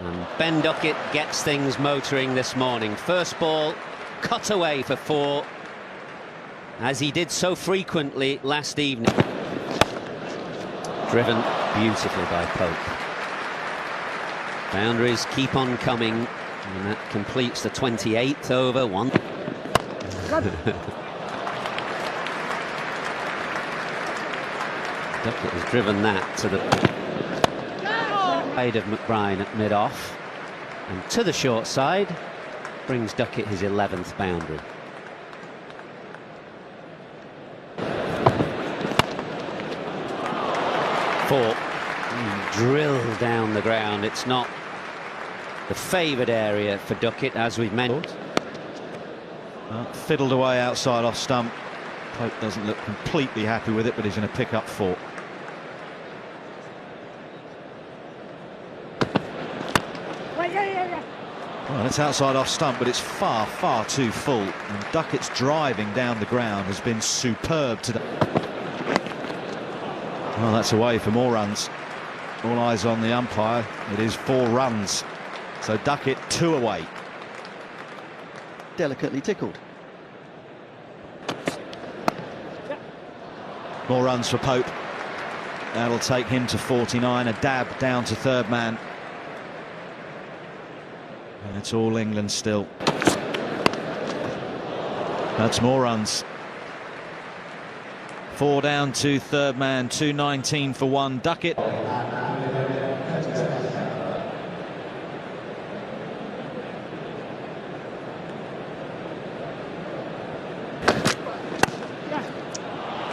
And Ben Duckett gets things motoring this morning. First ball, cut away for 4, as he did so frequently last evening. Driven beautifully by Pope. Boundaries keep on coming, and that completes the 28th over. Duckett has driven that to the side of McBride at mid-off, and to the short side brings Duckett his 11th boundary. Four, drilled down the ground. It's not the favoured area for Duckett, as we've mentioned. Fiddled away outside off stump. Pope doesn't look completely happy with it, but he's going to pick up 4. Well, it's outside off stump, but it's far, far too full. And Duckett's driving down the ground has been superb today. Well, that's away for more runs. All eyes on the umpire. It is 4 runs. So Duckett 2 away. Delicately tickled. More runs for Pope. That'll take him to 49. A dab down to third man. And it's all England still. That's more runs. 4 down to third man. 2:19 for 1. Duckett.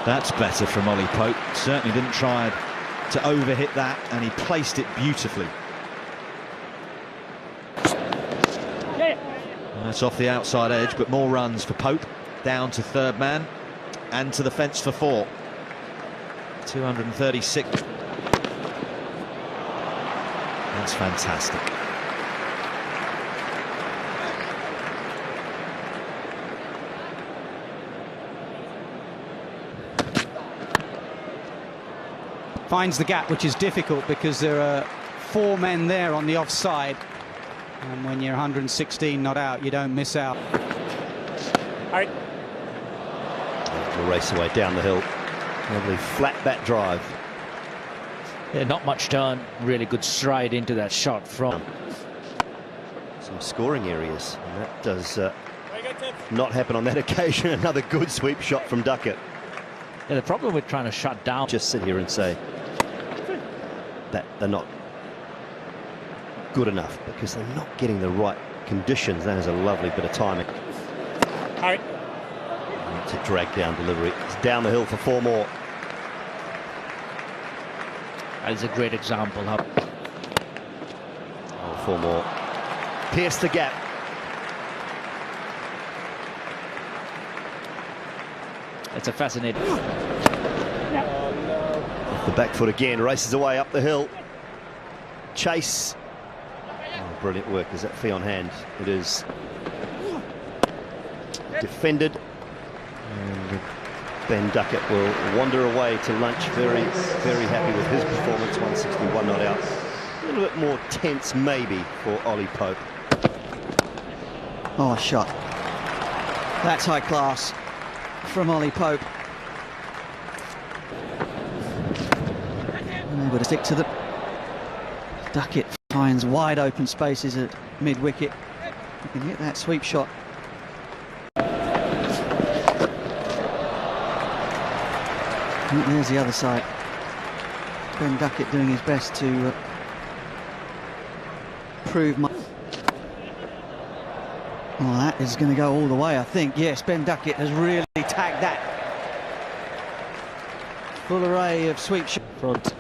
That's better from Ollie Pope. Certainly didn't try to overhit that, and he placed it beautifully. That's off the outside edge, but more runs for Pope. Down to third man and to the fence for 4. 236. That's fantastic. Finds the gap, which is difficult because there are 4 men there on the offside, and when you're 116 not out, you don't miss out. All right. We'll race away down the hill. Lovely flat bat drive. Yeah, not much turn. Really good stride into that shot from. Some scoring areas, and that does not happen on that occasion. Another good sweep shot from Duckett. Yeah, the problem with trying to shut down. Just sit here and say that they're not good enough because they're not getting the right conditions. That is a lovely bit of timing. All right. It's a drag down delivery. It's down the hill for 4 more. That is a great example. Oh, 4 more. Pierce the gap. It's a fascinating. Off the back foot again, races away up the hill. Chase. Oh, brilliant work. Is that fee on hand? It is. Defended. And Ben Duckett will wander away to lunch, very, very happy with his performance. 161 not out. A little bit more tense maybe for Ollie Pope. Oh, a shot. That's high class from Ollie Pope. Able to stick to the. Duckett finds wide open spaces at mid-wicket. You can hit that sweep shot. And there's the other side. Ben Duckett doing his best to prove. Well, that is going to go all the way, I think. Yes, Ben Duckett has really tagged that. Full array of sweep shot. Front.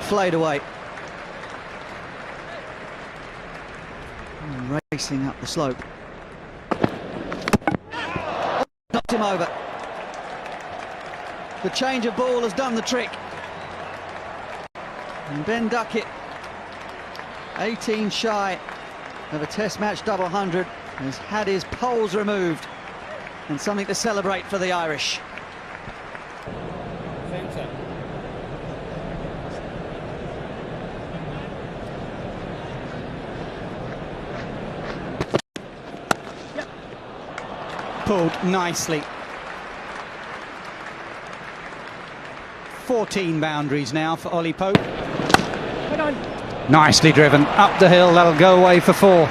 Flayed away. And racing up the slope. Knocked him over. The change of ball has done the trick. And Ben Duckett, 18 shy of a Test match double 100, has had his poles removed, and something to celebrate for the Irish. pulled nicely. 14 boundaries now for Ollie Pope. Nicely driven up the hill, that'll go away for 4.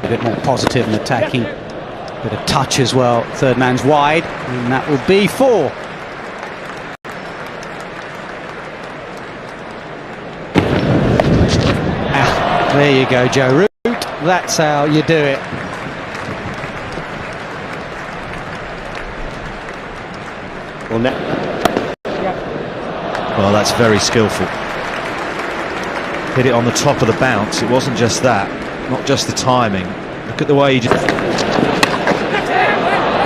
A bit more positive and attacking. Bit of touch as well. Third man's wide, and that will be 4. There you go, Joe Root. That's how you do it. Well, that's very skillful. Hit it on the top of the bounce. It wasn't just that, not just the timing. Look at the way he just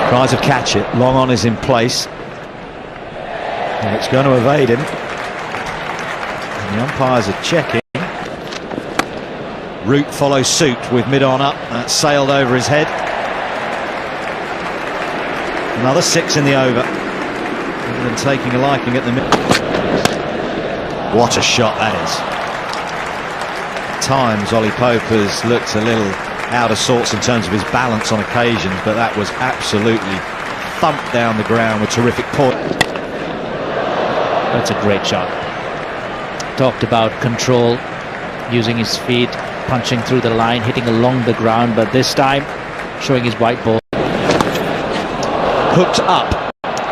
tries to catch it. Long on is in place. And it's going to evade him. And the umpires are checking. Root follows suit with mid-on up. That's sailed over his head. Another 6 in the over. England taking a liking at the mid. What a shot that is. At times Ollie Pope has looked a little out of sorts in terms of his balance on occasions, but that was absolutely thumped down the ground with terrific point. That's a great shot. Talked about control, using his feet, punching through the line, hitting along the ground, but this time showing his white ball. Hooked up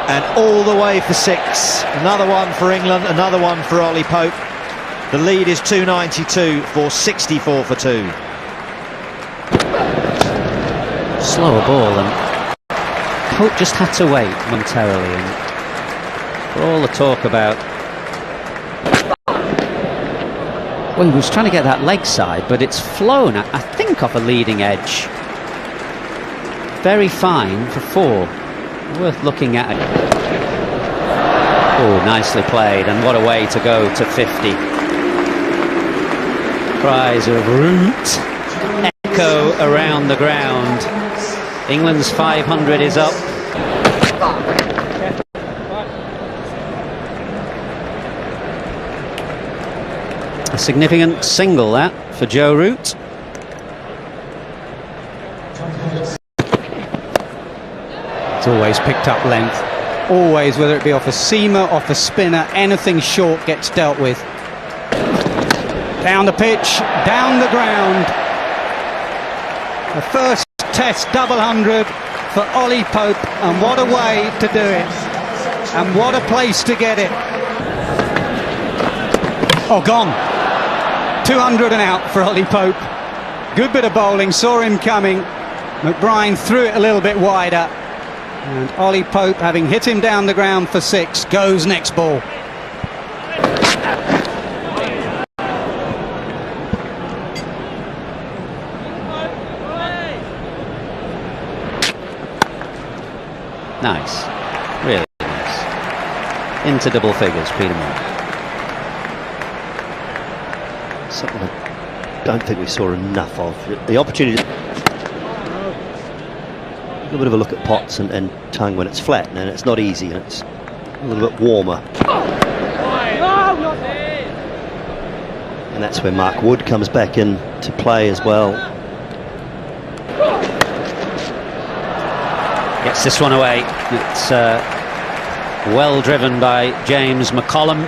and all the way for 6. Another one for England, another one for Ollie Pope. The lead is 292 for 64 for 2. Slower ball, and Pope just had to wait momentarily. And for all the talk about, well, he was trying to get that leg side, but it's flown, I think, off a leading edge. Very fine for 4. Worth looking at. Oh, nicely played, and what a way to go to 50. Cries of Root echo around the ground. England's 500 is up. A significant single, that, for Joe Root. It's always picked up length. Always, whether it be off a seamer, off a spinner, anything short gets dealt with. Down the pitch, down the ground. The first Test double 100 for Ollie Pope, and what a way to do it. And what a place to get it. Oh, gone. 200 and out for Ollie Pope. Good bit of bowling, saw him coming. McBride threw it a little bit wider. And Ollie Pope, having hit him down the ground for 6, goes next ball. Nice, really nice. Into double figures, Peter Moore. Something I don't think we saw enough of. The opportunity. A little bit of a look at Potts and Tongue when it's flat, and it's not easy, and it's a little bit warmer. And that's where Mark Wood comes back in to play as well. Gets this one away. It's well driven by James McCollum,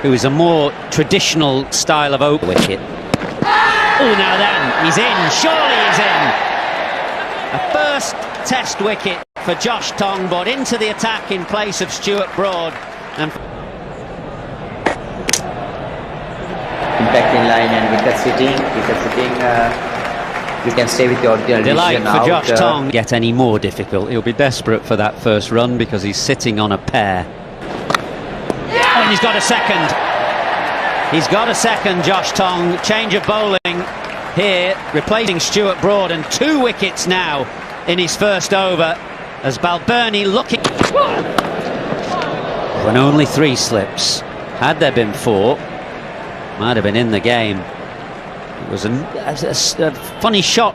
who is a more traditional style of open wicket. Oh, now then, he's in. Surely he's in. A first Test wicket for Josh Tongue, brought into the attack in place of Stuart Broad. And impact in line and wicket sitting, you can stay with your delight for out. Josh Tongue. Get any more difficult. He'll be desperate for that first run because he's sitting on a pair. Oh, and he's got a second. He's got a second, Josh Tongue. Change of bowling here, replacing Stuart Broad, and 2 wickets now in his first over as Balbirnie looking. When only 3 slips. Had there been 4, might have been in the game. It was a funny shot.